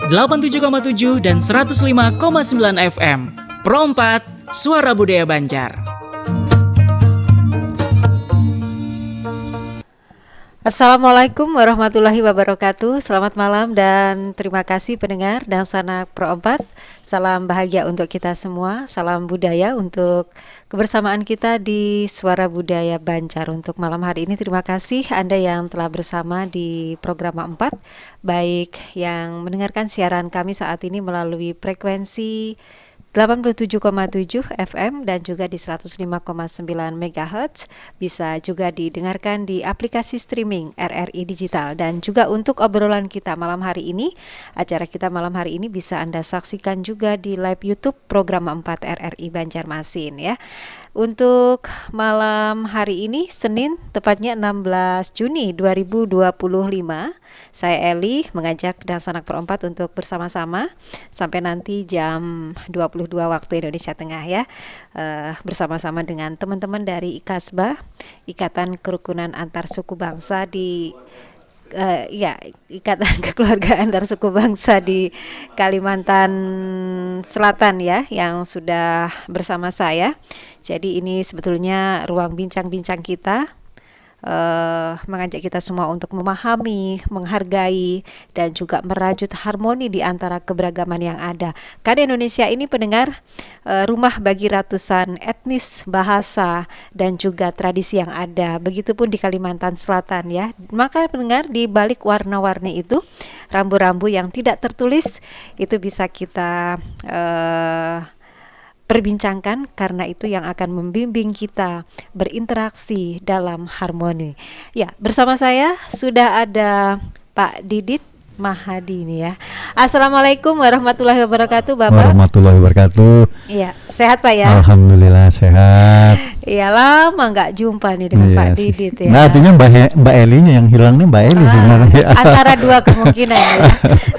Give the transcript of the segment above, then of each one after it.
87,7 dan 105,9 FM. Pro 4, Suara Budaya Banjar. Assalamualaikum warahmatullahi wabarakatuh. Selamat malam dan terima kasih pendengar dan sanak Pro 4. Salam bahagia untuk kita semua. Salam budaya untuk kebersamaan kita di Suara Budaya Banjar. Untuk malam hari ini terima kasih Anda yang telah bersama di program 4, baik yang mendengarkan siaran kami saat ini melalui frekuensi 87,7 FM dan juga di 105,9 MHz. Bisa juga didengarkan di aplikasi streaming RRI Digital. Dan juga untuk obrolan kita malam hari ini, acara kita malam hari ini bisa Anda saksikan juga di live YouTube program 4 RRI Banjarmasin ya. Untuk malam hari ini Senin tepatnya 16 Juni 2025, saya Eli mengajak dan sanak Pro 4 untuk bersama-sama sampai nanti jam 22 waktu Indonesia Tengah ya, bersama-sama dengan teman-teman dari IKASBA, Ikatan Kerukunan Antar Suku Bangsa di Ikatan Kekeluargaan Antar Suku Bangsa di Kalimantan Selatan ya, yang sudah bersama saya. Jadi ini sebetulnya ruang bincang-bincang kita, mengajak kita semua untuk memahami, menghargai, dan juga merajut harmoni di antara keberagaman yang ada. Karena Indonesia ini pendengar, rumah bagi ratusan etnis, bahasa, dan juga tradisi yang ada. Begitupun di Kalimantan Selatan ya. Maka pendengar, di balik warna-warni itu, rambu-rambu yang tidak tertulis itu bisa kita perbincangkan, karena itu yang akan membimbing kita berinteraksi dalam harmoni. Ya, bersama saya sudah ada Pak Didit Mahadi ini ya. Assalamualaikum warahmatullahi wabarakatuh, Bapak. Warahmatullahi wabarakatuh. Iya, sehat Pak ya? Alhamdulillah sehat. Iya, lama nggak jumpa nih dengan Pak Didit ya. Nah, artinya Mbak Elinya yang hilang nih, Mbak Eli sebenarnya. Antara dua kemungkinan ya.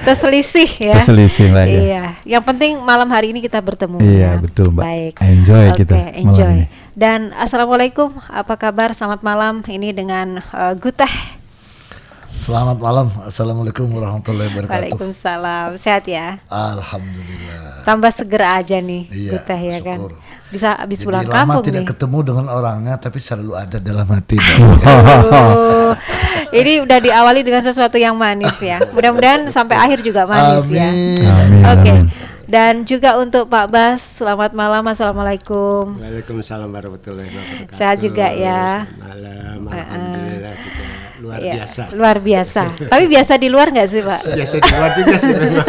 Terselisih ya. Terselisih lah ya. Iya, yang penting malam hari ini kita bertemu ya. Iya, betul Mbak. Baik. Enjoy kita. Enjoy. Dan assalamualaikum, apa kabar? Selamat malam. Ini dengan Guteh. Selamat malam. Assalamualaikum warahmatullahi wabarakatuh. Waalaikumsalam. Sehat ya? Alhamdulillah. Tambah seger aja nih, Iya, Guteh ya kan. syukur. Bisa habis pulang Jadi kampung lama tidak nih. ketemu dengan orangnya, tapi selalu ada dalam hati. Ini udah diawali dengan sesuatu yang manis ya. Mudah-mudahan sampai akhir juga manis ya. Amin. Oke. Amin. Dan juga untuk Pak Bas, selamat malam. Assalamualaikum. Waalaikumsalam warahmatullahi wabarakatuh. Sehat juga ya. Malam, alhamdulillah juga luar Ya, biasa. luar biasa. Tapi biasa di luar nggak sih Pak? Biasa di luar juga sih memang.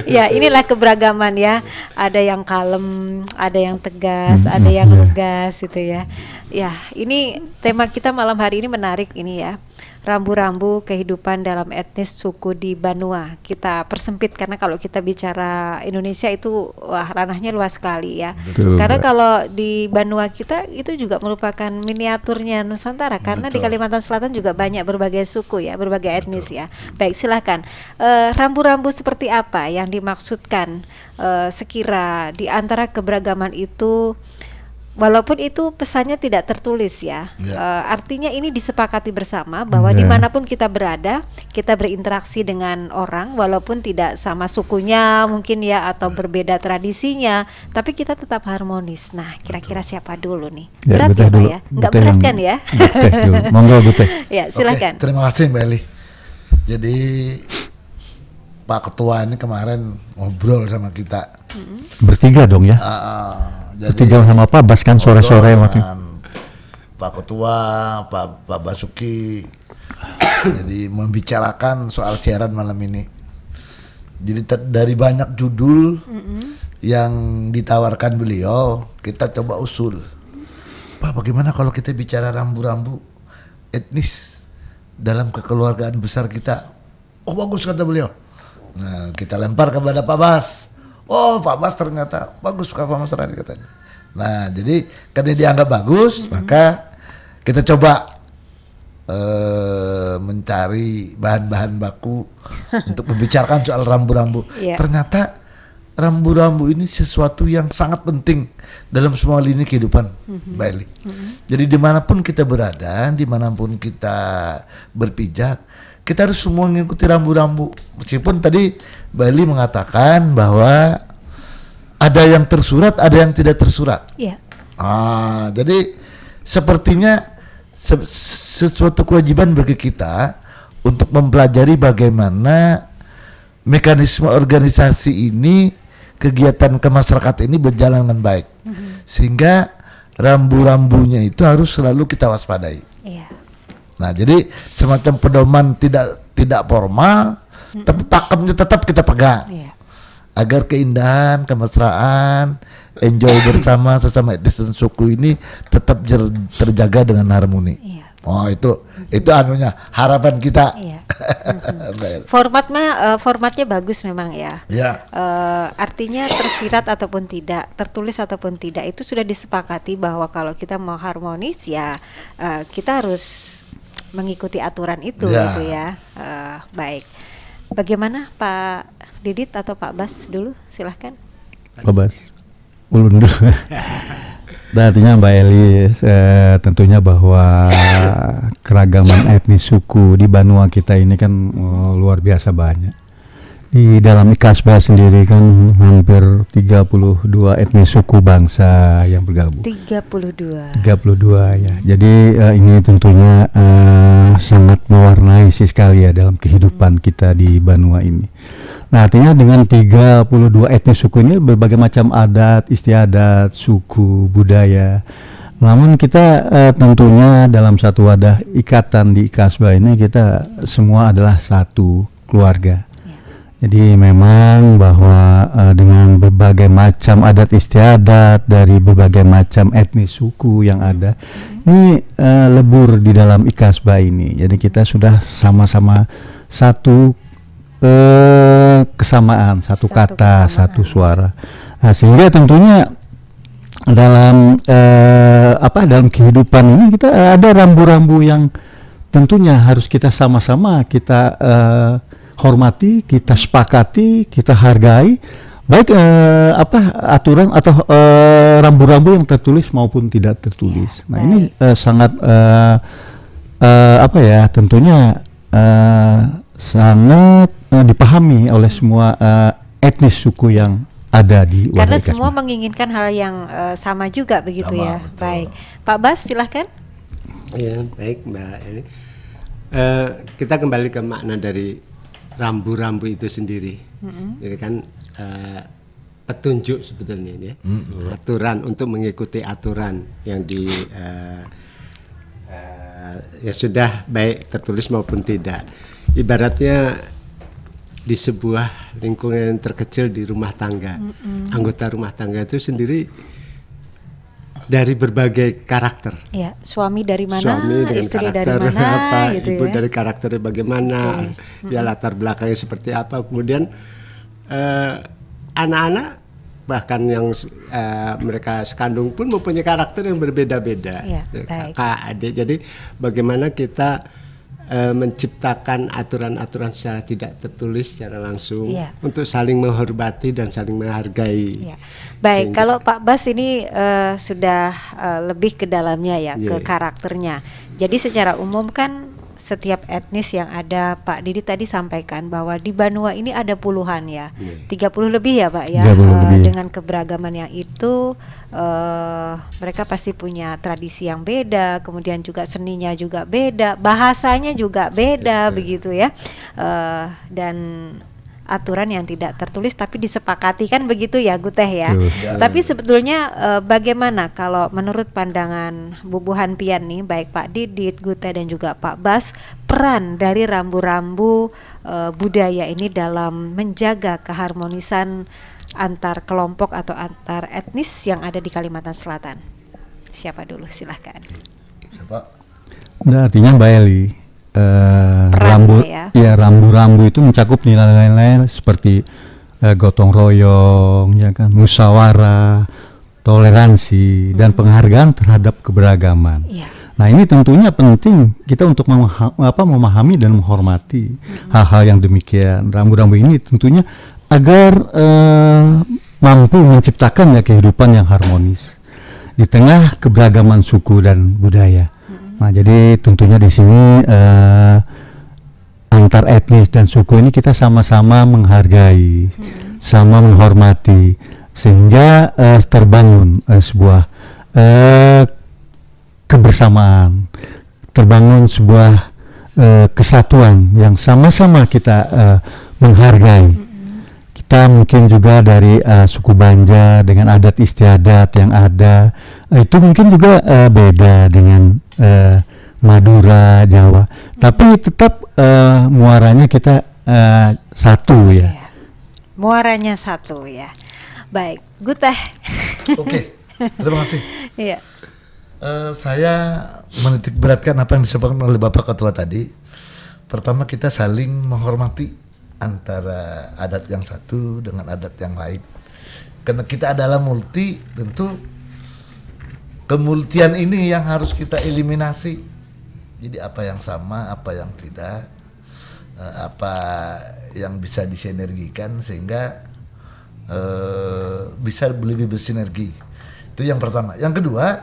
Ya, inilah keberagaman ya. Ada yang kalem, ada yang tegas, ada yang lugas gitu ya. Ya, ini tema kita malam hari ini menarik ini ya. Rambu-rambu kehidupan dalam etnis suku di Banua. Kita persempit karena kalau kita bicara Indonesia itu wah ranahnya luas sekali ya. Betul, karena Mbak. kalau di Banua kita itu juga merupakan miniaturnya Nusantara, karena di Kalimantan Selatan juga banyak berbagai suku ya, berbagai etnis ya. Baik, silakan. Rambu-rambu seperti apa yang dimaksudkan sekira di antara keberagaman itu? Walaupun itu pesannya tidak tertulis ya, artinya ini disepakati bersama bahwa dimanapun kita berada, kita berinteraksi dengan orang, walaupun tidak sama sukunya mungkin ya, atau berbeda tradisinya, tapi kita tetap harmonis. Nah, kira-kira siapa dulu nih? Ya, Berat Guteh ya Pak dulu. ya? Nggak Guteh berat yang- kan ya? Guteh dulu. Monggo Guteh. Ya, silakan. Oke, terima kasih Mbak Eli. Jadi Pak Ketua ini kemarin ngobrol sama kita. Bertiga dong ya. Jadi Bertiga sama Pak Bas kan sore-sore ngobrol waktu. dengan Pak Ketua, Pak Basuki. Jadi membicarakan soal siaran malam ini. Jadi dari banyak judul yang ditawarkan beliau, kita coba usul. Pak, bagaimana kalau kita bicara rambu-rambu etnis dalam kekeluargaan besar kita? Oh, bagus kata beliau. Nah, kita lempar kepada Pak Bas. Oh, Pak Bas ternyata bagus Pak Mas Rani katanya. Nah, jadi karena dianggap bagus, maka kita coba mencari bahan-bahan baku untuk membicarakan soal rambu-rambu. Yeah. Ternyata rambu-rambu ini sesuatu yang sangat penting dalam semua lini kehidupan, Mbak Eli. Jadi dimanapun kita berada, dimanapun kita berpijak, kita harus semua mengikuti rambu-rambu. Meskipun tadi Mbak Eli mengatakan bahwa ada yang tersurat, ada yang tidak tersurat. Iya. Jadi sepertinya sesuatu kewajiban bagi kita untuk mempelajari bagaimana mekanisme organisasi ini, kegiatan kemasyarakatan ini berjalan dengan baik, sehingga rambu-rambunya itu harus selalu kita waspadai. Iya. Nah, jadi semacam pedoman tidak formal, tapi pakemnya tetap kita pegang. Iya. Agar keindahan, kemesraan, enjoy bersama sesama etnis dan suku ini tetap terjaga dengan harmoni. Iya. Oh, itu anunya harapan kita. Iya. Baik. Formatnya bagus memang ya. Ya. Artinya tersirat ataupun tidak, tertulis ataupun tidak, itu sudah disepakati bahwa kalau kita mau harmonis ya kita harus mengikuti aturan itu, Ya. gitu ya. Baik. Bagaimana Pak Didit atau Pak Bas dulu, silahkan. Pak Bas, ulun dulu. Nah, artinya Mbak Eli tentunya bahwa keragaman etnis suku di Banua kita ini kan luar biasa banyak. Di dalam IKASBA sendiri kan hampir 32 etnis suku bangsa yang bergabung. 32 ya. Jadi ini tentunya sangat mewarnai sekali ya dalam kehidupan kita di Banua ini. Nah, artinya dengan 32 etnis suku ini berbagai macam adat, istiadat, suku, budaya. Namun kita tentunya dalam satu wadah ikatan di IKASBA ini kita semua adalah satu keluarga. Jadi memang bahwa dengan berbagai macam adat istiadat dari berbagai macam etnis suku yang ada, ini lebur di dalam IKASBA ini. Jadi kita sudah sama-sama satu kesamaan, satu kata, satu suara. Nah, sehingga tentunya dalam dalam kehidupan ini kita ada rambu-rambu yang tentunya harus kita sama-sama kita hormati, kita sepakati, kita hargai, baik aturan atau rambu-rambu yang tertulis maupun tidak tertulis. Nah, ini sangat tentunya sangat dipahami oleh semua etnis suku yang ada di karena wadah semua IKASBA. menginginkan hal yang sama juga begitu Sama, ya. betul. Baik, Pak Bas silahkan. Ya, baik Mbak Eli. Kita kembali ke makna dari rambu-rambu itu sendiri. Jadi kan petunjuk sebetulnya ini ya. Aturan untuk mengikuti aturan yang ya sudah baik tertulis maupun tidak. Ibaratnya di sebuah lingkungan yang terkecil di rumah tangga, anggota rumah tangga itu sendiri dari berbagai karakter. Ya, suami dari mana, Suami dengan istri dari karakter mana, apa, gitu ibu ya. dari karakternya bagaimana, ya latar belakangnya seperti apa. Kemudian anak-anak bahkan yang mereka sekandung pun mempunyai karakter yang berbeda-beda. Ya, baik. Kakak, adik. Jadi bagaimana kita menciptakan aturan-aturan secara tidak tertulis secara langsung untuk saling menghormati dan saling menghargai. Ya. Baik, kalau Pak Bas ini sudah lebih ke dalamnya ya, ke karakternya. Jadi secara umum kan setiap etnis yang ada, Pak Didi tadi sampaikan bahwa di Banua ini ada puluhan ya, 30 lebih ya Pak ya, 30 lebih. dengan keberagaman yang itu mereka pasti punya tradisi yang beda, kemudian juga seninya juga beda, bahasanya juga beda begitu ya, dan aturan yang tidak tertulis tapi disepakati kan begitu ya Guteh ya. Tapi sebetulnya bagaimana kalau menurut pandangan Bubuhan Pian nih, baik Pak Didit, Guteh dan juga Pak Bas, peran dari rambu-rambu budaya ini dalam menjaga keharmonisan antar kelompok atau antar etnis yang ada di Kalimantan Selatan? Siapa dulu, silahkan. Siapa? Nah, artinya Mbak Eli, rambu-rambu itu mencakup nilai-nilai seperti gotong royong, ya kan, musyawarah, toleransi, dan penghargaan terhadap keberagaman. Nah, ini tentunya penting kita untuk memahami dan menghormati hal-hal yang demikian. Rambu-rambu ini tentunya agar mampu menciptakan ya kehidupan yang harmonis di tengah keberagaman suku dan budaya. Nah, jadi tentunya di sini antar etnis dan suku ini kita sama-sama menghargai, sama menghormati, sehingga terbangun sebuah kebersamaan, terbangun sebuah kesatuan yang sama-sama kita menghargai. Kita mungkin juga dari suku Banja dengan adat istiadat yang ada, itu mungkin juga beda dengan Madura, Jawa, tapi tetap muaranya kita satu ya. Muaranya satu ya. Baik, Guteh. Oke, terima kasih. Iya. Saya menitik beratkan apa yang disampaikan oleh Bapak Ketua tadi. Pertama, kita saling menghormati antara adat yang satu dengan adat yang lain. Karena kita adalah multi, tentu kemultian ini yang harus kita eliminasi. Jadi apa yang sama, apa yang tidak, apa yang bisa disinergikan sehingga bisa lebih bersinergi. Itu yang pertama. Yang kedua,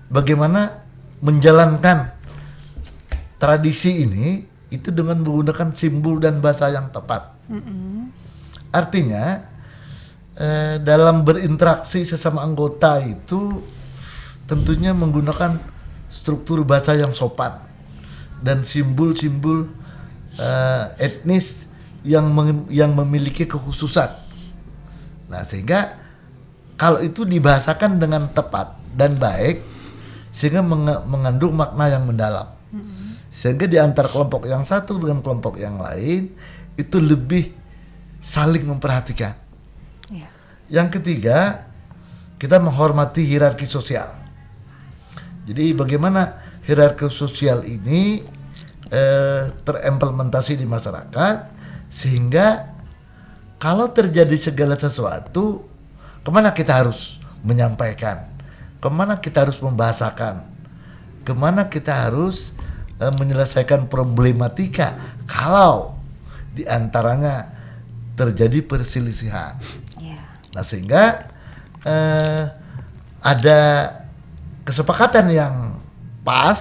bagaimana menjalankan tradisi ini itu dengan menggunakan simbol dan bahasa yang tepat. Artinya dalam berinteraksi sesama anggota itu tentunya menggunakan struktur bahasa yang sopan dan simbol-simbol etnis yang memiliki kekhususan. Nah, sehingga kalau itu dibahasakan dengan tepat dan baik, sehingga mengandung makna yang mendalam. Sehingga di antara kelompok yang satu dengan kelompok yang lain itu lebih saling memperhatikan. Ya. Yang ketiga, kita menghormati hierarki sosial. Jadi bagaimana hierarki sosial ini terimplementasi di masyarakat, sehingga kalau terjadi segala sesuatu, kemana kita harus menyampaikan, kemana kita harus membahasakan, kemana kita harus menyelesaikan problematika kalau diantaranya terjadi perselisihan. Nah, sehingga ada kesepakatan yang pas,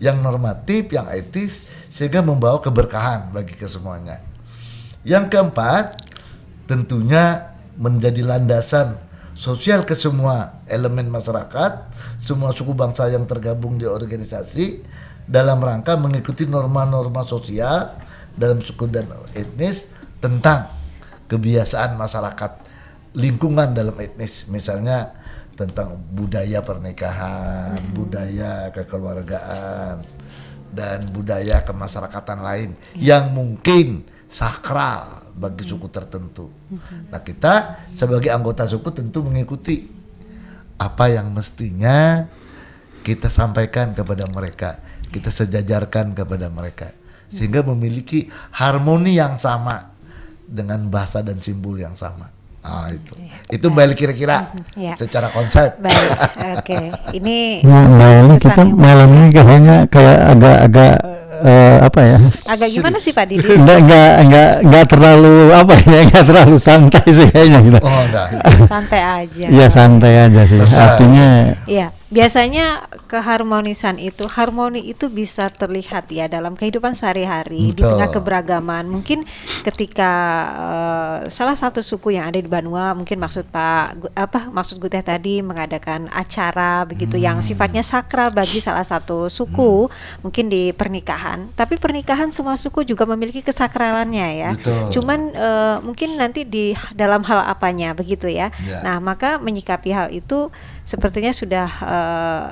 yang normatif, yang etis, sehingga membawa keberkahan bagi kesemuanya. Yang keempat, tentunya menjadi landasan sosial ke semua elemen masyarakat, semua suku bangsa yang tergabung di organisasi, dalam rangka mengikuti norma-norma sosial dalam suku dan etnis tentang kebiasaan masyarakat lingkungan dalam etnis, misalnya tentang budaya pernikahan, budaya kekeluargaan, dan budaya kemasyarakatan lain yang mungkin sakral bagi suku tertentu. Nah, kita sebagai anggota suku tentu mengikuti apa yang mestinya kita sampaikan kepada mereka, kita sejajarkan kepada mereka, sehingga memiliki harmoni yang sama dengan bahasa dan simbol yang sama. Ah, itu Mbak Eli kira-kira secara konsep. Baik, oke. Ini Mbak Eli, kita malam ini kayaknya kayak agak apa ya? Agak gimana sih Pak Didi? Enggak terlalu apa ya? Enggak terlalu santai sih kayaknya kita. Oh, enggak. Santai aja. Iya, santai aja sih. Artinya iya, biasanya keharmonisan itu, harmoni itu bisa terlihat ya dalam kehidupan sehari-hari di tengah keberagaman. Mungkin ketika salah satu suku yang ada di Banua, mungkin maksud Guteh tadi mengadakan acara begitu yang sifatnya sakral bagi salah satu suku, mungkin di pernikahan. Tapi pernikahan semua suku juga memiliki kesakralannya ya. Betul. Cuman mungkin nanti di dalam hal apanya begitu ya. Ya. Nah, maka menyikapi hal itu sepertinya sudah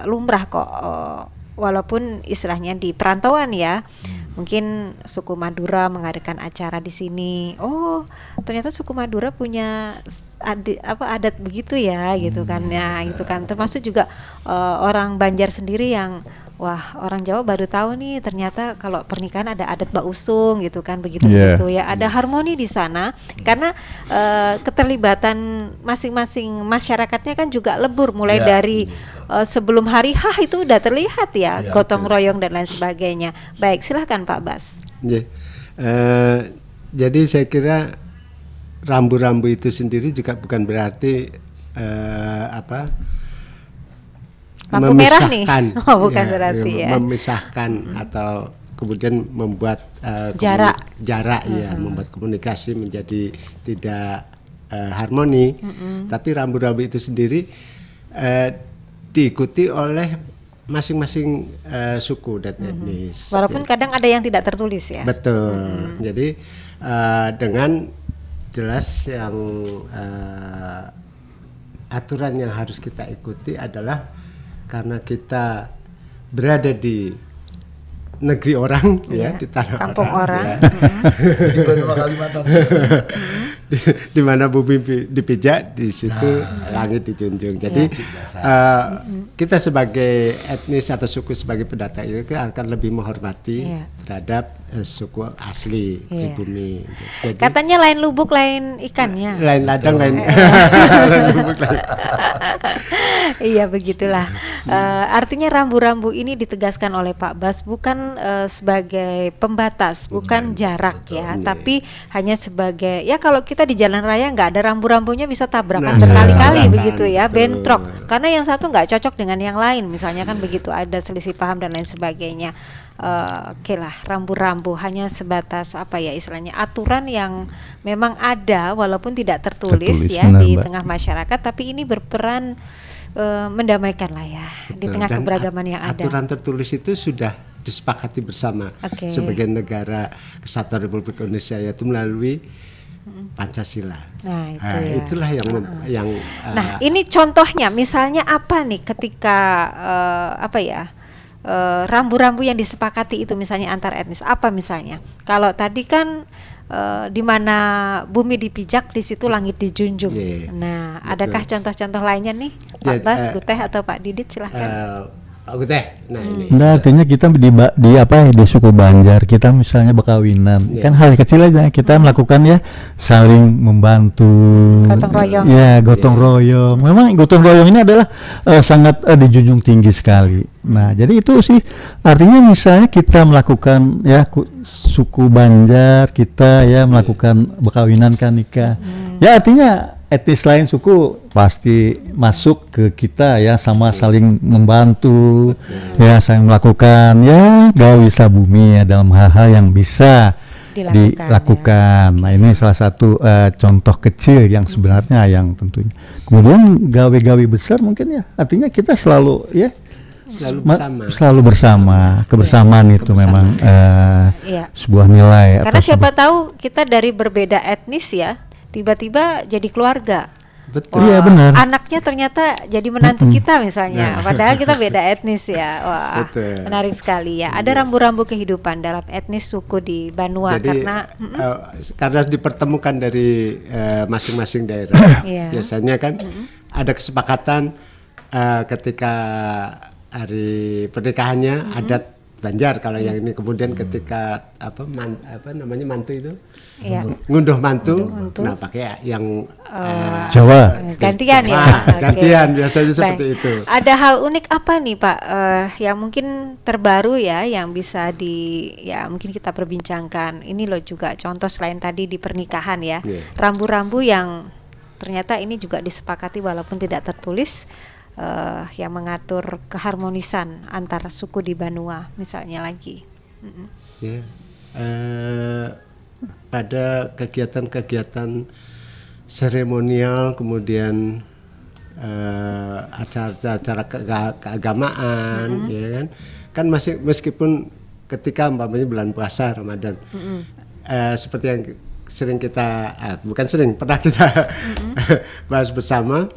lumrah kok, walaupun istilahnya di perantauan ya. Mungkin suku Madura mengadakan acara di sini. Oh, ternyata suku Madura punya adat begitu ya, gitu kan. Nah, itu kan termasuk juga orang Banjar sendiri yang wah, orang Jawa baru tahu nih ternyata kalau pernikahan ada adat bausung gitu kan, begitu ya. Ada harmoni di sana karena keterlibatan masing-masing masyarakatnya kan juga lebur mulai dari sebelum hari H itu udah terlihat ya, gotong royong dan lain sebagainya. Baik, silahkan Pak Bas. Jadi saya kira rambu-rambu itu sendiri juga bukan berarti Lampu merah nih. Oh, bukan berarti ya. Memisahkan atau kemudian membuat Jarak. ya, membuat komunikasi menjadi tidak harmoni. Tapi rambu-rambu itu sendiri diikuti oleh masing-masing suku dan etnis. Walaupun kadang ada yang tidak tertulis ya. Betul. Jadi dengan jelas yang aturan yang harus kita ikuti adalah karena kita berada di negeri orang ya, di tanah kampung orang. Di Benua Kalimantan. Di mana bumi dipijak, di situ langit dijunjung. Jadi kita sebagai etnis atau suku sebagai pendatang itu akan lebih menghormati terhadap suku asli di bumi. Jadi, katanya lain lubuk lain ikannya. Lain ladang lain lubuk lain. Iya begitulah. Artinya rambu-rambu ini ditegaskan oleh Pak Bas bukan sebagai pembatas, bukan jarak ya, tapi hanya sebagai ya kalau kita di jalan raya nggak ada rambu-rambunya bisa tabrakan berkali-kali begitu ya, bentrok. Karena yang satu nggak cocok dengan yang lain, misalnya kan begitu, ada selisih paham dan lain sebagainya. Oke lah, rambu-rambu hanya sebatas apa ya istilahnya aturan yang memang ada walaupun tidak tertulis ya benar, di Mbak. tengah masyarakat, tapi ini berperan mendamaikan lah ya di tengah Dan keberagaman yang ada. aturan tertulis itu sudah disepakati bersama sebagai negara Kesatuan Republik Indonesia, yaitu melalui Pancasila. Nah, itu ya. Itulah yang Nah, ini contohnya misalnya apa nih ketika rambu-rambu yang disepakati itu misalnya antar etnis, apa misalnya? Kalau tadi kan di mana bumi dipijak di situ langit dijunjung. Nah, adakah contoh-contoh lainnya nih, Pak Bas, Guteh atau Pak Didit, silahkan. Pak Guteh. Nah, ini. Nah, artinya kita di suku Banjar kita misalnya berkawinan, kan hal kecil aja kita melakukan ya saling membantu, Gotong royong. ya gotong royong. Memang gotong royong ini adalah sangat dijunjung tinggi sekali. Nah, jadi itu sih artinya misalnya kita melakukan ya suku Banjar kita ya melakukan berkawinan kan nikah, ya artinya etnis lain suku pasti masuk ke kita ya, sama saling membantu ya, saling melakukan ya gawi sabumi ya dalam hal-hal yang bisa dilakukan. Nah, ini salah satu contoh kecil yang sebenarnya yang tentunya. Kemudian gawe-gawe besar mungkin ya artinya kita selalu ya selalu bersama. Kebersamaan itu memang sebuah nilai. Karena siapa tahu kita dari berbeda etnis ya, tiba-tiba jadi keluarga. Betul. Iya benar. Anaknya ternyata jadi menantu kita misalnya, padahal kita beda etnis ya. Wah, betul. Menarik sekali ya. Ada rambu-rambu kehidupan dalam etnis suku di Banua. Jadi, karena dipertemukan dari masing-masing daerah. Biasanya kan ada kesepakatan ketika hari pernikahannya adat Banjar, kalau yang ini kemudian ketika mantu itu ngunduh mantu. Nah pakai yang Jawa gantian ya. Gantian biasanya seperti itu. Ada hal unik apa nih Pak yang mungkin terbaru ya yang bisa mungkin kita perbincangkan. Ini loh juga contoh selain tadi di pernikahan ya, rambu-rambu yang ternyata ini juga disepakati walaupun tidak tertulis. Yang mengatur keharmonisan antara suku di Banua misalnya lagi. Pada kegiatan-kegiatan seremonial, kemudian acara-acara keagamaan, ya kan meskipun ketika umpamanya bulan puasa Ramadan, seperti yang sering kita pernah kita bahas bersama.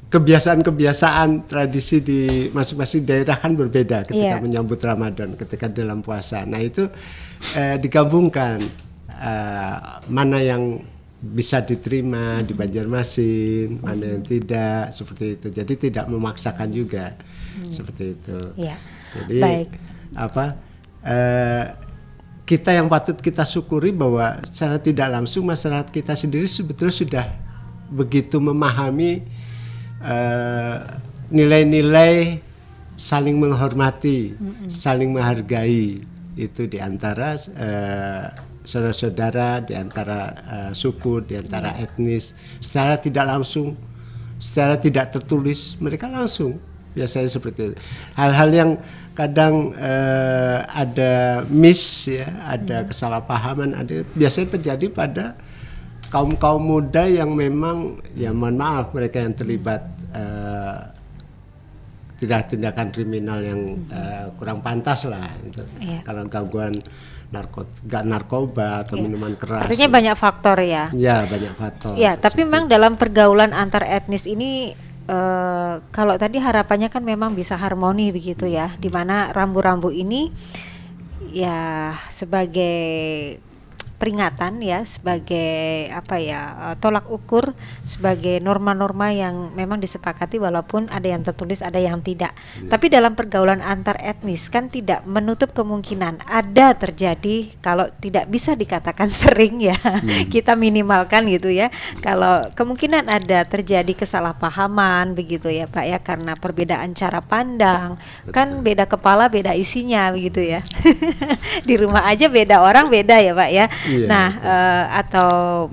Kebiasaan-kebiasaan tradisi di masing-masing daerah kan berbeda ketika menyambut Ramadan, ketika dalam puasa. Nah itu digabungkan mana yang bisa diterima di Banjarmasin, mana yang tidak, seperti itu. Jadi tidak memaksakan juga seperti itu. Jadi kita yang patut kita syukuri bahwa secara tidak langsung masyarakat kita sendiri sebetulnya sudah begitu memahami nilai-nilai saling menghormati, saling menghargai itu di antara saudara-saudara, di antara suku, di antara etnis, secara tidak langsung, secara tidak tertulis, mereka langsung biasanya seperti itu. Hal-hal yang kadang ada miss ya, ada kesalahpahaman, ada biasanya terjadi pada kaum muda yang memang ya mohon maaf mereka yang terlibat tindakan kriminal yang kurang pantas lah gitu. Kalau gangguan narkoba atau minuman keras. Artinya banyak faktor ya. Ya, banyak faktor. Ya, tapi memang dalam pergaulan antar etnis ini kalau tadi harapannya kan memang bisa harmoni begitu ya, di mana rambu-rambu ini ya sebagai peringatan ya, sebagai apa ya, tolak ukur, sebagai norma-norma yang memang disepakati walaupun ada yang tertulis ada yang tidak. Tapi dalam pergaulan antar etnis kan tidak menutup kemungkinan ada terjadi, kalau tidak bisa dikatakan sering ya, kita minimalkan gitu ya. Kalau kemungkinan ada terjadi kesalahpahaman begitu ya Pak ya, karena perbedaan cara pandang. Kan beda kepala beda isinya begitu ya. Di rumah aja beda orang beda ya Pak ya. Nah, atau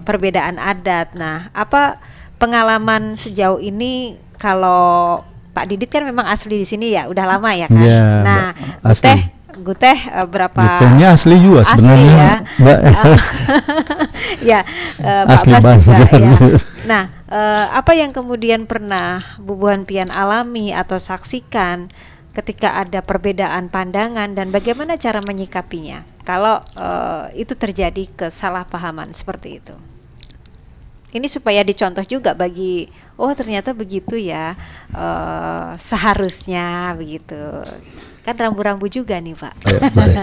perbedaan adat. Nah, apa pengalaman sejauh ini? Kalau Pak Didit kan memang asli di sini ya, udah lama ya kan. Ya, nah, Guteh berapa? Gutehnya asli juga sebenarnya. Ya. Ya, Pak Bas juga ya. Nah, apa yang kemudian pernah Bu Buhan Pian alami atau saksikan ketika ada perbedaan pandangan, dan bagaimana cara menyikapinya kalau itu terjadi kesalahpahaman seperti itu? Ini supaya dicontoh juga bagi ternyata begitu ya, seharusnya begitu. Kan rambu-rambu juga nih Pak. Baik.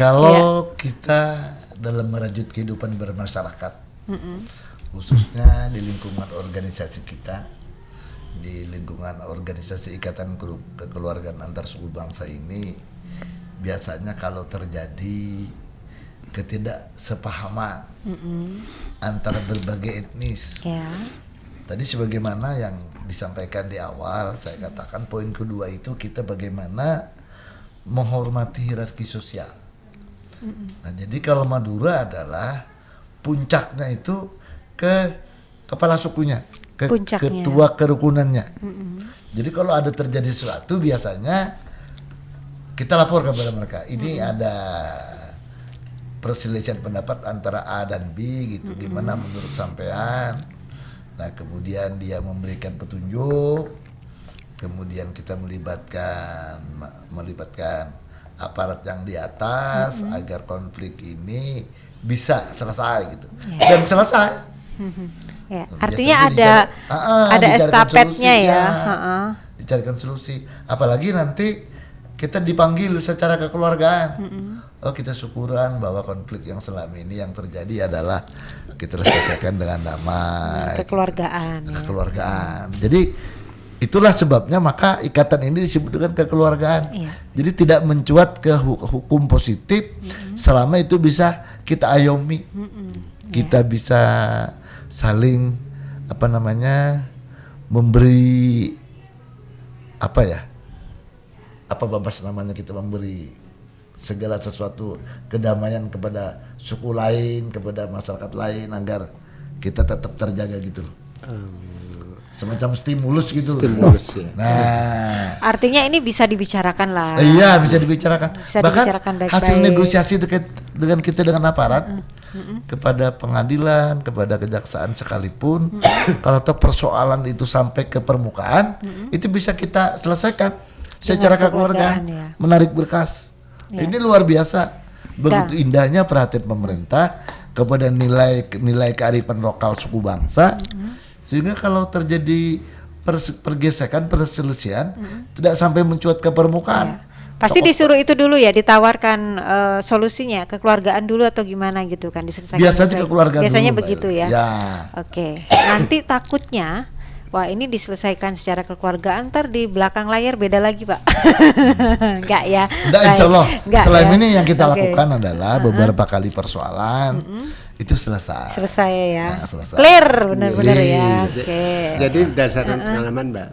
Kalau kita dalam merajut kehidupan bermasyarakat, khususnya di lingkungan organisasi kita, di lingkungan organisasi Ikatan Kekeluargaan Antar Suku Bangsa ini, biasanya kalau terjadi ketidaksepahaman antara berbagai etnis, tadi sebagaimana yang disampaikan di awal, saya katakan poin kedua itu kita bagaimana menghormati hierarki sosial. Nah, jadi kalau Madura adalah puncaknya itu ke kepala sukunya, ketua kerukunannya. Jadi kalau ada terjadi sesuatu biasanya kita lapor kepada mereka. Ini ada perselisihan pendapat antara A dan B gitu. Gimana menurut sampean? Nah, kemudian dia memberikan petunjuk. Kemudian kita melibatkan aparat yang di atas agar konflik ini bisa selesai gitu. Dan selesai. Ya, artinya ada estafetnya ya. Dicarikan solusi. Apalagi nanti kita dipanggil secara kekeluargaan. Oh, kita syukuran bahwa konflik yang selama ini yang terjadi adalah kita selesaikan dengan damai. Kekeluargaan. Kekeluargaan. Jadi itulah sebabnya maka ikatan ini disebut dengan kekeluargaan. Jadi tidak mencuat ke hukum positif selama itu bisa kita ayomi. Kita bisa saling memberi Babas namanya, kita memberi segala sesuatu kedamaian kepada suku lain, kepada masyarakat lain agar kita tetap terjaga gitu. Semacam stimulus gitu. Ya. Nah, artinya ini bisa dibicarakan lah. Iya, bisa dibicarakan. Bahkan baik-baik. Hasil negosiasi dengan kita dengan aparat, kepada pengadilan, kepada kejaksaan sekalipun, kalau persoalan itu sampai ke permukaan, itu bisa kita selesaikan secara kekeluargaan, menarik berkas. Ini luar biasa. Begitu indahnya perhatian pemerintah kepada nilai kearifan lokal suku bangsa, sehingga kalau terjadi pergesekan, perselisihan, tidak sampai mencuat ke permukaan. Pasti disuruh itu dulu ya, ditawarkan solusinya, kekeluargaan dulu atau gimana gitu kan, diselesaikan. Biasanya kekeluargaan biasanya dulu, begitu ya. Oke. Nanti takutnya wah ini diselesaikan secara kekeluargaan, ntar di belakang layar beda lagi Pak. Enggak ya? Enggak, insya Allah. Selain ini yang kita lakukan adalah beberapa kali persoalan itu selesai. Selesai ya. Nah, selesai. Clear benar-benar ya. Jadi berdasarkan pengalaman Mbak,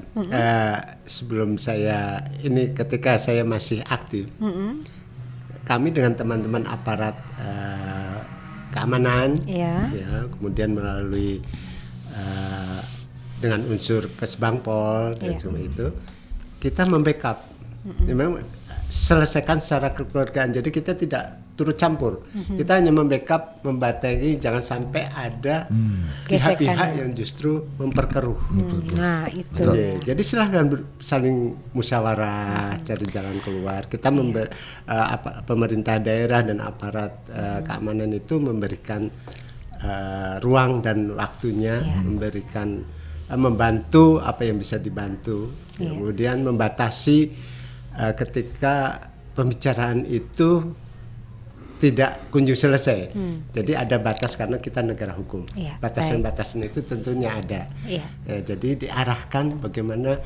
sebelum saya ini ketika saya masih aktif, kami dengan teman-teman aparat keamanan, Ya. ya, kemudian melalui dengan unsur Kesbangpol dan Iya. semua itu, kita membackup, memang selesaikan secara kekeluargaan. Jadi kita tidak turut campur, kita hanya membackup, membatengi, jangan sampai ada pihak-pihak Gesekan. yang justru memperkeruh. Nah, itu. Oke, jadi silahkan saling musyawarah, cari jalan keluar. Kita pemerintah daerah dan aparat keamanan itu memberikan ruang dan waktunya, memberikan membantu apa yang bisa dibantu, kemudian membatasi ketika pembicaraan itu tidak kunjung selesai. Jadi ada batas karena kita negara hukum. Iya, Batasan-batasan itu tentunya ada. Iya. Ya, jadi diarahkan bagaimana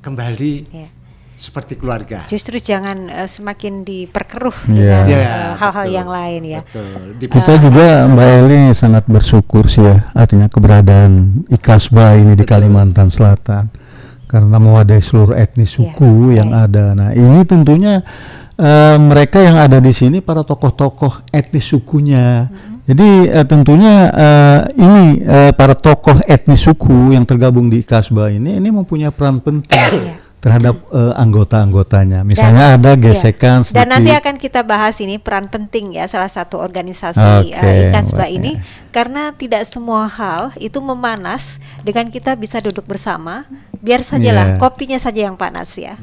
kembali Ya. seperti keluarga. Justru jangan semakin diperkeruh Iya. dengan Ya, hal-hal betul. yang lain ya. Betul. Kita juga Mbak Eli sangat bersyukur sih ya, artinya keberadaan IKASBA ini di Kalimantan Selatan karena mewadahi seluruh etnis suku yang ada. Nah, ini tentunya mereka yang ada di sini para tokoh-tokoh etnis sukunya. Jadi tentunya ini para tokoh etnis suku yang tergabung di IKASBA ini mempunyai peran penting terhadap anggota-anggotanya. Misalnya ada gesekan sedikit. Dan nanti akan kita bahas ini peran penting ya salah satu organisasi IKASBA ini, karena tidak semua hal itu memanas dengan kita bisa duduk bersama. Biar sajalah kopinya saja yang panas ya.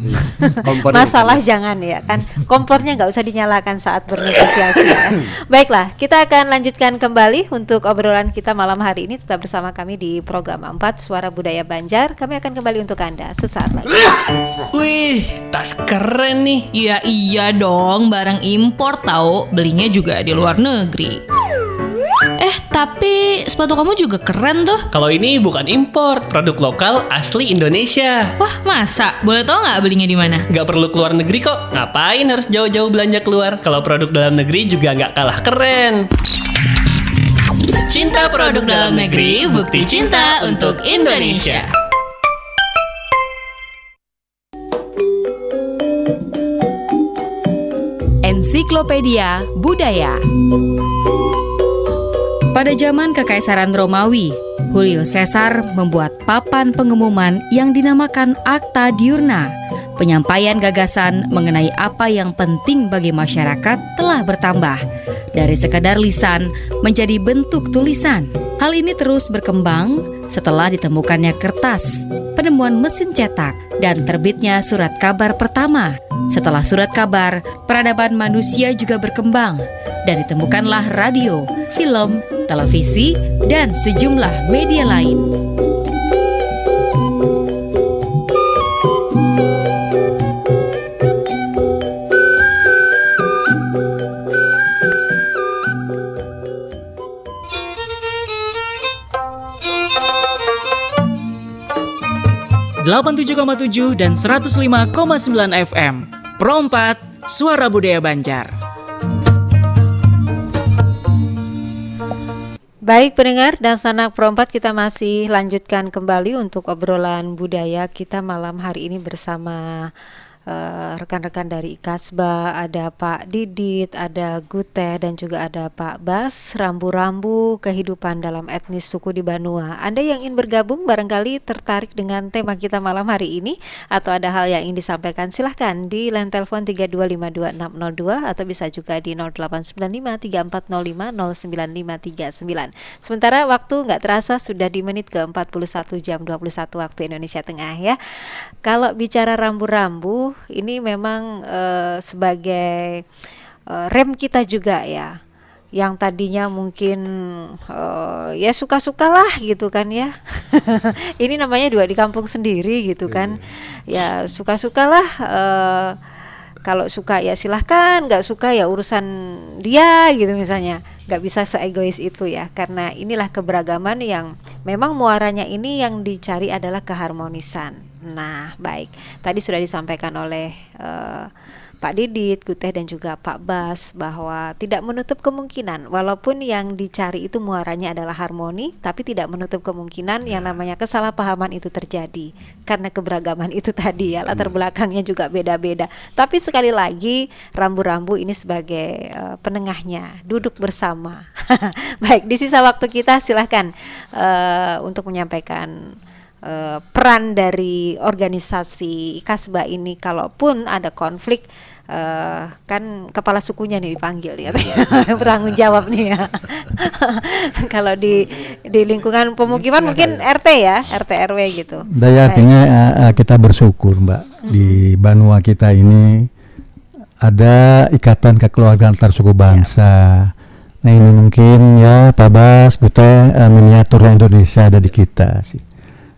Masalah jangan ya kan, kompornya nggak usah dinyalakan saat bernegosiasi ya. Baiklah, kita akan lanjutkan kembali untuk obrolan kita malam hari ini. Tetap bersama kami di program 4 Suara Budaya Banjar. Kami akan kembali untuk Anda sesaat lagi. Wih, tas keren nih. Ya iya dong, barang impor tahu, belinya juga di luar negeri. Tapi sepatu kamu juga keren tuh. Kalau ini bukan impor, produk lokal asli Indonesia. Wah, masa? Boleh tau nggak belinya di mana? Nggak perlu keluar negeri kok. Ngapain harus jauh-jauh belanja keluar? Kalau produk dalam negeri juga nggak kalah keren. Cinta produk dalam negeri, bukti cinta untuk Indonesia. Ensiklopedia Budaya. Pada zaman Kekaisaran Romawi, Julius Caesar membuat papan pengumuman yang dinamakan Acta Diurna. Penyampaian gagasan mengenai apa yang penting bagi masyarakat telah bertambah dari sekadar lisan menjadi bentuk tulisan. Hal ini terus berkembang setelah ditemukannya kertas, penemuan mesin cetak, dan terbitnya surat kabar pertama. Setelah surat kabar, peradaban manusia juga berkembang dan ditemukanlah radio, film, televisi, dan sejumlah media lain. .7 dan 105,9 FM. Pro 4 Suara Budaya Banjar. Baik pendengar dan sanak Pro 4, kita masih lanjutkan kembali untuk obrolan budaya kita malam hari ini bersama rekan-rekan dari IKASBA. Ada Pak Didit, ada Guteh, dan juga ada Pak Bas. Rambu-rambu kehidupan dalam etnis suku di Banua. Anda yang ingin bergabung barangkali tertarik dengan tema kita malam hari ini, atau ada hal yang ingin disampaikan, silahkan di line telepon 3252602 atau bisa juga di 089534050959. Sementara waktu nggak terasa sudah di menit ke 41 jam 21 waktu Indonesia Tengah ya. Kalau bicara rambu-rambu, ini memang sebagai rem kita juga ya, yang tadinya mungkin ya suka-sukalah gitu kan ya. Ini namanya dua di kampung sendiri gitu kan. Ya suka-sukalah, kalau suka ya silahkan, nggak suka ya urusan dia gitu misalnya. Nggak bisa seegois itu ya, karena inilah keberagaman yang memang muaranya ini yang dicari adalah keharmonisan. Nah baik, tadi sudah disampaikan oleh Pak Didit, Guteh dan juga Pak Bas bahwa tidak menutup kemungkinan walaupun yang dicari itu muaranya adalah harmoni, tapi tidak menutup kemungkinan yang namanya kesalahpahaman itu terjadi karena keberagaman itu tadi ya, latar belakangnya juga beda-beda. Tapi sekali lagi rambu-rambu ini sebagai penengahnya, duduk bersama. Baik, di sisa waktu kita silahkan untuk menyampaikan peran dari organisasi Ikasba ini. Kalaupun ada konflik, kan kepala sukunya nih dipanggil ya, bertanggung jawab nih ya. Kalau di lingkungan pemukiman mungkin RT ya, RT RW gitu. Daya artinya kita bersyukur Mbak, di Banua kita ini ada ikatan kekeluargaan antar suku bangsa. Nah ini mungkin ya Pak Bas, Guteh, miniatur Indonesia ada di kita sih.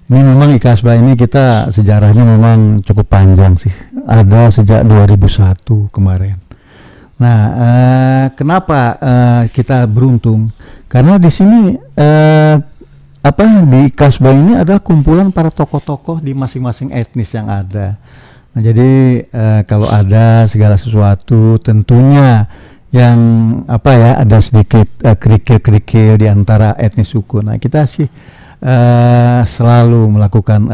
Ini memang Ikasba ini kita sejarahnya memang cukup panjang sih. Ada sejak 2001 kemarin. Nah, kenapa kita beruntung? Karena di sini di Ikasba ini ada kumpulan para tokoh-tokoh di masing-masing etnis yang ada. Nah, jadi kalau ada segala sesuatu tentunya yang ada sedikit kerikil-kerikil di antara etnis suku. Nah, kita sih selalu melakukan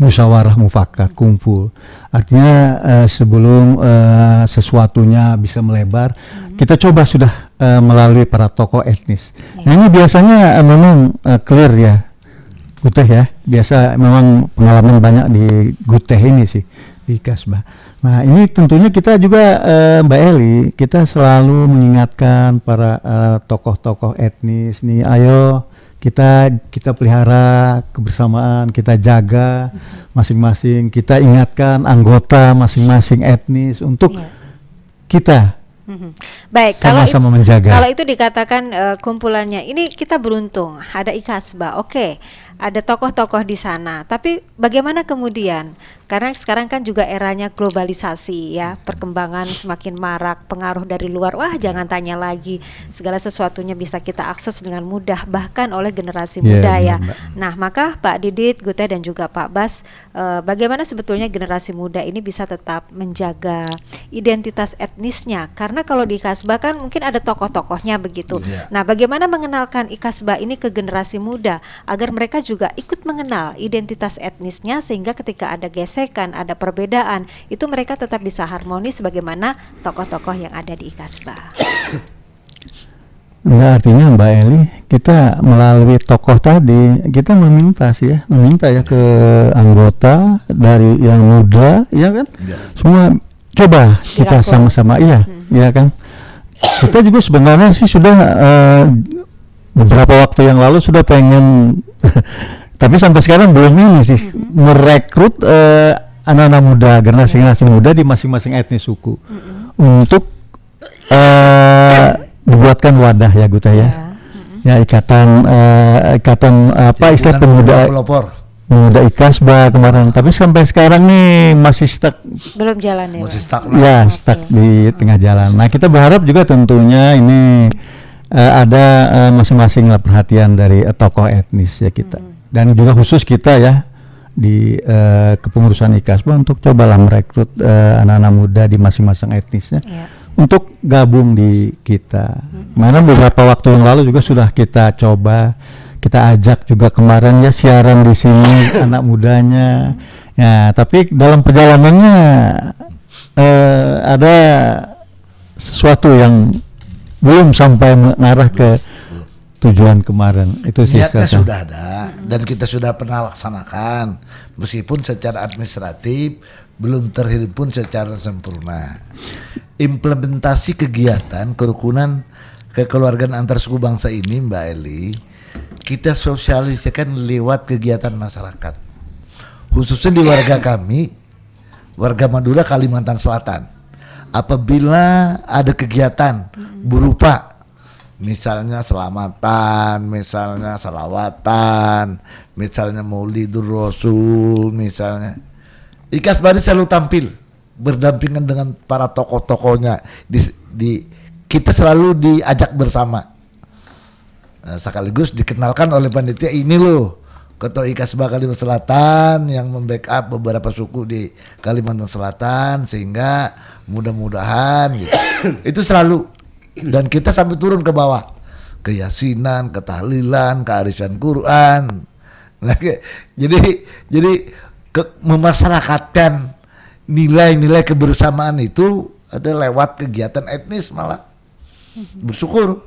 musyawarah mufakat, kumpul. Artinya sebelum sesuatunya bisa melebar, kita coba sudah melalui para tokoh etnis. Nah ini biasanya memang clear ya, Guteh ya. Biasa memang pengalaman banyak di Guteh ini sih, di Ikasba. Nah ini tentunya kita juga Mbak Eli, kita selalu mengingatkan para tokoh-tokoh etnis nih, ayo kita pelihara kebersamaan, kita jaga masing-masing, kita ingatkan anggota masing-masing etnis untuk kita baik, sama-sama menjaga. Kalau itu dikatakan kumpulannya ini kita beruntung ada Ikasba, oke, ada tokoh-tokoh di sana. Tapi bagaimana kemudian? Karena sekarang kan juga eranya globalisasi ya, perkembangan semakin marak, pengaruh dari luar, wah jangan tanya lagi, segala sesuatunya bisa kita akses dengan mudah bahkan oleh generasi muda ya. Nah maka Pak Didit, Guteh dan juga Pak Bas, bagaimana sebetulnya generasi muda ini bisa tetap menjaga identitas etnisnya? Karena kalau di Ikasba kan mungkin ada tokoh-tokohnya begitu. Nah bagaimana mengenalkan Ikasba ini ke generasi muda agar mereka juga ikut mengenal identitas etnisnya, sehingga ketika ada gesekan, ada perbedaan, itu mereka tetap bisa harmonis sebagaimana tokoh-tokoh yang ada di Ikasba. Nah, artinya Mbak Eli, kita melalui tokoh tadi kita meminta ya ke anggota dari yang muda, ya kan? Semua coba kita sama-sama, iya kan? Kita juga sebenarnya sih sudah beberapa waktu yang lalu sudah pengen tapi sampai sekarang belum ini sih merekrut anak-anak muda, generasi muda di masing-masing etnis suku untuk dibuatkan wadah ya Guteh ya. Ya ikatan istilah pemuda Ikasba kemarin, tapi sampai sekarang nih masih stuck, belum jalan ya. Masih stuck di tengah jalan. Nah kita berharap juga tentunya ini ada masing-masing perhatian dari tokoh etnis ya kita, dan juga khusus kita ya di kepengurusan Ikasba untuk cobalah merekrut anak-anak muda di masing-masing etnisnya untuk gabung di kita. Mana beberapa waktu yang lalu juga sudah kita coba, kita ajak juga kemarin ya siaran di sini anak mudanya ya, tapi dalam perjalanannya ada sesuatu yang belum sampai mengarah ke tujuan kemarin. Itu sih niatnya sudah ada dan kita sudah pernah laksanakan, meskipun secara administratif belum terhimpun secara sempurna. Implementasi kegiatan kerukunan kekeluargaan antar suku bangsa ini Mbak Eli, kita sosialisasikan lewat kegiatan masyarakat, khususnya di warga kami, warga Madura Kalimantan Selatan. Apabila ada kegiatan berupa misalnya selamatan, misalnya salawatan, misalnya Maulidur Rasul, misalnya Ikasba selalu tampil berdampingan dengan para tokoh-tokohnya. Kita selalu diajak bersama, sekaligus dikenalkan oleh panitia, ini loh Ketua Ikasba Kalimantan Selatan yang membackup beberapa suku di Kalimantan Selatan, sehingga mudah-mudahan gitu. Itu selalu, dan kita sampai turun ke bawah, keyasinan, ketahlilan, kearisan Quran. Nah, jadi memasyarakatkan nilai-nilai kebersamaan itu ada lewat kegiatan etnis, malah bersyukur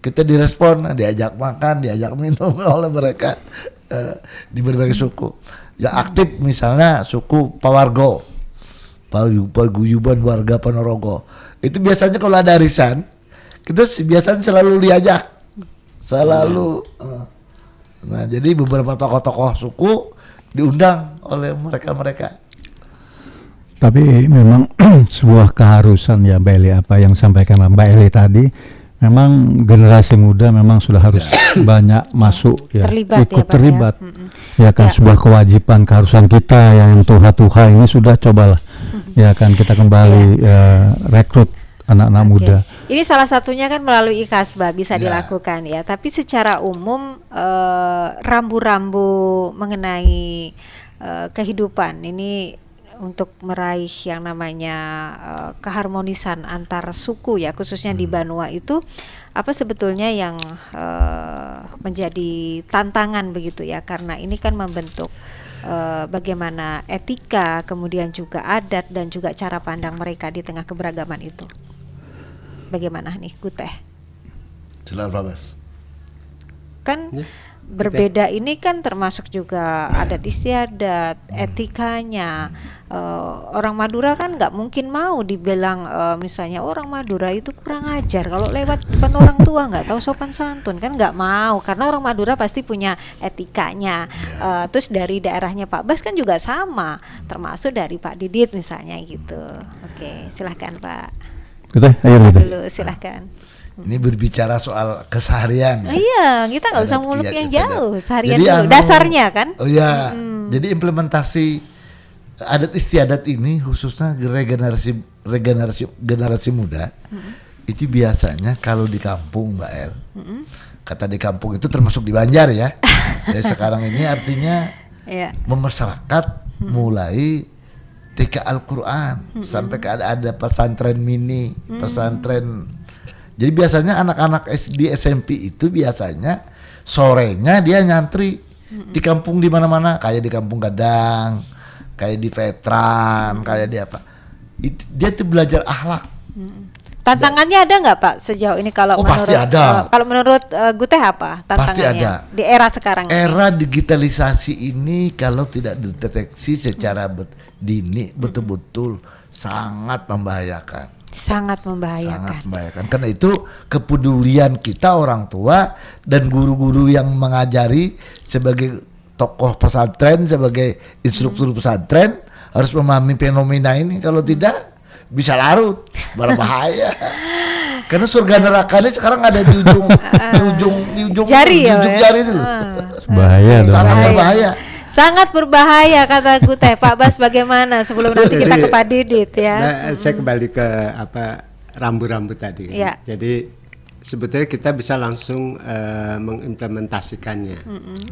kita direspon, diajak makan, diajak minum oleh mereka di berbagai suku. Yang aktif misalnya suku Pawargo, Paguyuban Warga Ponorogo. Itu biasanya kalau ada arisan, kita biasanya selalu diajak, selalu. Nah, jadi beberapa tokoh-tokoh suku diundang oleh mereka. Tapi memang sebuah keharusan ya Mbak Eli, apa yang sampaikan Mbak Eli tadi, memang generasi muda memang sudah harus banyak masuk ya, ikut terlibat ya kan, sebuah kewajiban, keharusan kita yang Tuha ini sudah cobalah ya kan kita kembali rekrut anak-anak muda. Ini salah satunya kan melalui Ikasba bisa dilakukan ya, tapi secara umum rambu-rambu mengenai kehidupan ini untuk meraih yang namanya keharmonisan antar suku ya, khususnya di Banua itu, apa sebetulnya yang menjadi tantangan begitu ya, karena ini kan membentuk bagaimana etika, kemudian juga adat dan juga cara pandang mereka di tengah keberagaman itu. Bagaimana nih Guteh? Silakan Pak Bas. Kan berbeda ini kan termasuk juga adat istiadat, etikanya. Orang Madura kan nggak mungkin mau dibilang misalnya orang Madura itu kurang ajar kalau lewat depan orang tua nggak tahu sopan santun, kan nggak mau, karena orang Madura pasti punya etikanya. Terus dari daerahnya Pak Bas kan juga sama, termasuk dari Pak Didit misalnya gitu. Oke, silahkan Pak. Dulu silahkan. Ini berbicara soal keseharian. Iya, kita nggak usah muluk yang jauh, seharian dulu. Dasarnya kan. Oh iya, jadi implementasi adat istiadat ini khususnya generasi muda itu biasanya kalau di kampung Mbak El, kata di kampung itu termasuk di Banjar ya. Jadi sekarang ini artinya memasyarakat mulai TK Al-Quran sampai ke ada pesantren mini, pesantren. Jadi biasanya anak-anak SD SMP itu biasanya sorenya dia nyantri di kampung di mana-mana, kayak di Kampung Gadang, kayak di Veteran, kayak di apa. Dia tuh belajar akhlak. Tantangannya ada nggak Pak sejauh ini kalau menurut pasti ada. Kalau menurut Guteh apa tantangannya? Pasti ada. Di era sekarang. Era digitalisasi ini kalau tidak dideteksi secara dini betul-betul sangat membahayakan. Sangat membahayakan. Karena itu kepedulian kita orang tua dan guru-guru yang mengajari sebagai tokoh pesantren, sebagai instruktur pesantren harus memahami fenomena ini. Kalau tidak bisa larut, berbahaya. Karena surga nerakanya sekarang ada di ujung jari dulu. Bahaya dong. Sangat berbahaya. Sangat berbahaya kata Guteh. Pak Bas bagaimana sebelum nanti kita ke Pak Didit ya? Saya kembali ke rambu-rambu tadi. Ya. Jadi sebetulnya kita bisa langsung mengimplementasikannya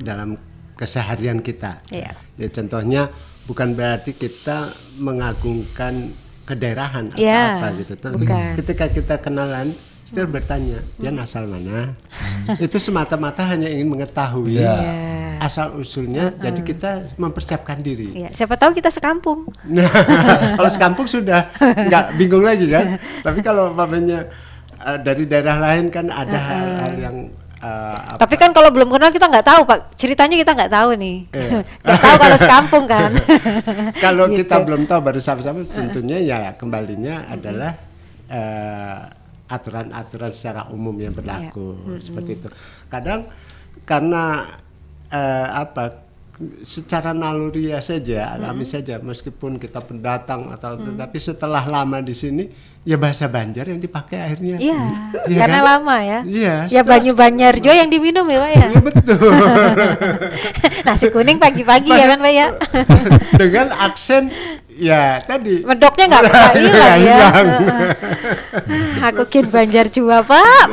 dalam keseharian kita. Ya, contohnya bukan berarti kita mengagungkan kedaerahan atau apa gitu. Tapi ketika kita kenalan, setelah bertanya dia asal mana, itu semata-mata hanya ingin mengetahui asal usulnya. Jadi kita mempersiapkan diri. Siapa tahu kita sekampung. Nah, kalau sekampung sudah nggak bingung lagi kan. Tapi kalau mamanya dari daerah lain kan ada hal-hal yang tapi kan kalau belum kenal kita nggak tahu Pak, ceritanya kita nggak tahu nih. Nggak tahu kalau sekampung kan. Kalau kita belum tahu baru sama-sama, tentunya ya kembalinya adalah aturan-aturan secara umum yang berlaku seperti itu. Kadang karena secara naluri saja, alami saja, meskipun kita pendatang atau tetapi setelah lama di sini ya bahasa Banjar yang dipakai akhirnya. Iya, karena kan? Lama ya. Iya. Ya Banyu Banjar jo yang diminum ya Pak ya. Iya betul. Nasi kuning pagi-pagi ya kan Pak ya. Dengan aksen ya tadi Medoknya nggak pernah hilang ya. Aku kin Banjar jua Pak.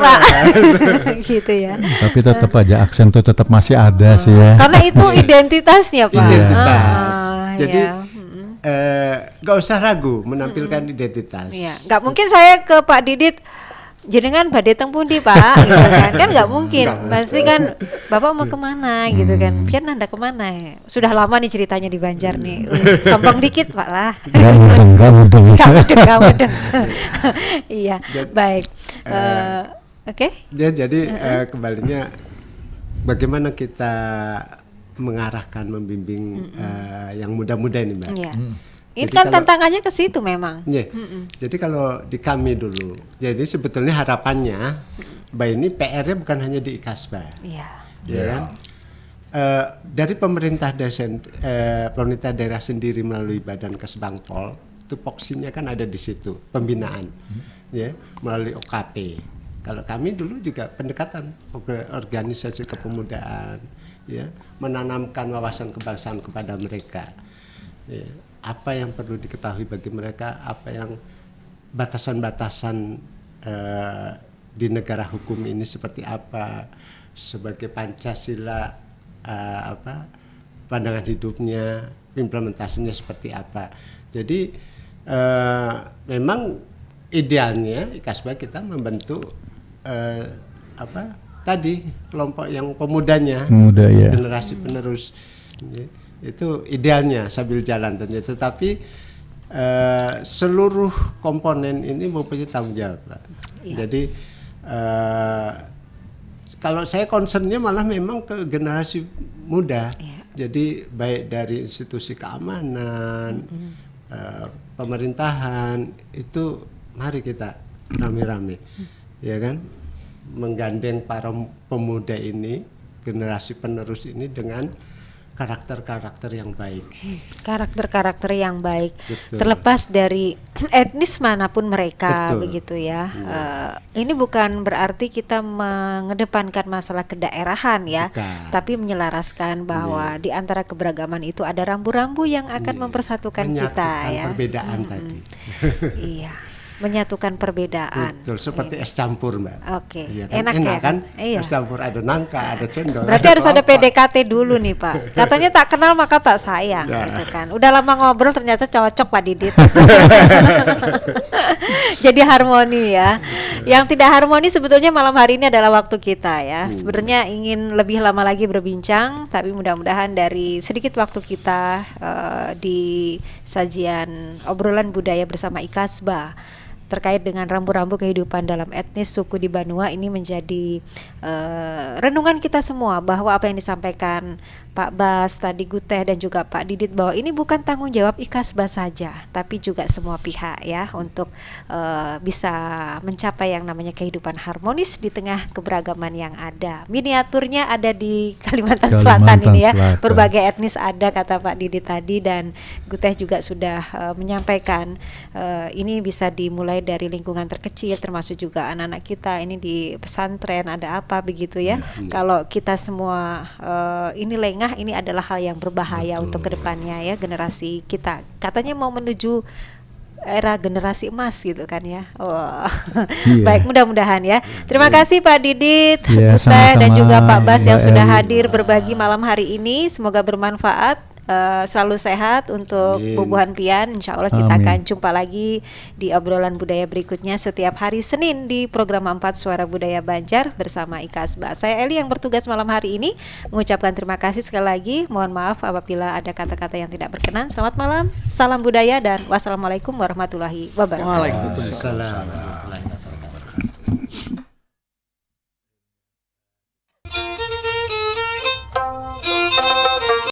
Gitu ya. Tapi tetap aja aksen tuh tetap masih ada sih ya. Karena itu identitasnya Pak. identitas. Jadi Ya. nggak usah ragu menampilkan identitas. Iya, nggak mungkin saya ke Pak Didit jenengan badhe teng pundi Pak gitu kan nggak mungkin, pasti kan Bapak mau kemana gitu kan, biar nanda kemana, sudah lama nih ceritanya di Banjar nih. Sombong dikit Pak lah. Nggak mudeng. Iya, baik. Oke. Ya, jadi kembalinya bagaimana kita mengarahkan, membimbing yang muda-muda ini, Mbak. Iya. Ini Jadi kan kalau- tantangannya ke situ memang. Ya, jadi kalau di kami dulu, jadi sebetulnya harapannya, Mbak, ini PR-nya bukan hanya di IKASBA, Iya. ya kan? Dari pemerintah daerah sendiri melalui Badan Kesbangpol, itu poksinya kan ada di situ, pembinaan, ya, melalui OKP. Kalau kami dulu juga pendekatan organisasi kepemudaan, ya, menanamkan wawasan kebangsaan kepada mereka. Ya, apa yang perlu diketahui bagi mereka, apa yang batasan-batasan di negara hukum ini seperti apa, sebagai Pancasila, pandangan hidupnya, implementasinya seperti apa. Jadi memang idealnya IKASBA kita membentuk tadi kelompok yang pemudanya, Muda ya. generasi penerus. Itu idealnya sambil jalan tentunya, tetapi seluruh komponen ini mempunyai tanggung jawab, Pak. Jadi kalau saya concernnya malah memang ke generasi muda. Jadi baik dari institusi keamanan, pemerintahan, itu mari kita rame-rame, ya kan, menggandeng para pemuda ini, generasi penerus ini dengan karakter-karakter yang baik. Karakter-karakter yang baik. Betul. Terlepas dari etnis manapun mereka. Betul. Begitu ya. Ini bukan berarti kita mengedepankan masalah kedaerahan ya, Bukan. tapi menyelaraskan bahwa di antara keberagaman itu ada rambu-rambu yang akan mempersatukan kita Menyatukan ya. perbedaan tadi. Iya, menyatukan perbedaan. Betul, seperti es campur, Mbak. Oke, Iya kan? enak ya? kan? Iya. Es campur ada nangka, ada cendol. Berarti harus ada kelapa. PDKT dulu nih Pak. Katanya tak kenal maka tak sayang, Ya. gitu kan. Udah lama ngobrol ternyata cocok Pak Didit. Jadi harmoni ya. Yang tidak harmoni sebetulnya malam hari ini adalah waktu kita ya. Sebenarnya ingin lebih lama lagi berbincang, tapi mudah-mudahan dari sedikit waktu kita di sajian obrolan budaya bersama IKASBA terkait dengan rambu-rambu kehidupan dalam etnis suku di Banua ini menjadi renungan kita semua, bahwa apa yang disampaikan Pak Bas tadi, Guteh dan juga Pak Didit, bahwa ini bukan tanggung jawab IKASBA saja, tapi juga semua pihak ya, untuk bisa mencapai yang namanya kehidupan harmonis di tengah keberagaman yang ada. Miniaturnya ada di Kalimantan Selatan ini ya, Selatan. berbagai etnis ada kata Pak Didit tadi, dan Guteh juga sudah menyampaikan ini bisa dimulai dari lingkungan terkecil, termasuk juga anak-anak kita ini di pesantren ada apa begitu ya. Kalau kita semua ini lengah, ini adalah hal yang berbahaya untuk kedepannya ya, generasi kita katanya mau menuju era generasi emas gitu kan ya. Oh. Iya. Baik, mudah-mudahan ya. Terima kasih Pak Didit, Iya, Guteh dan sama-sama, juga Pak Bas yang Mbak sudah Eli. hadir berbagi malam hari ini. Semoga bermanfaat. Selalu sehat untuk Amin. Bubuhan Pian. Insya Allah kita Amin. akan jumpa lagi di obrolan budaya berikutnya setiap hari Senin di program 4 Suara Budaya Banjar bersama IKASBA. Saya Eli yang bertugas malam hari ini mengucapkan terima kasih sekali lagi. Mohon maaf apabila ada kata-kata yang tidak berkenan. Selamat malam, salam budaya, dan wassalamualaikum warahmatullahi wabarakatuh. Waalaikumsalam warahmatullahi wabarakatuh.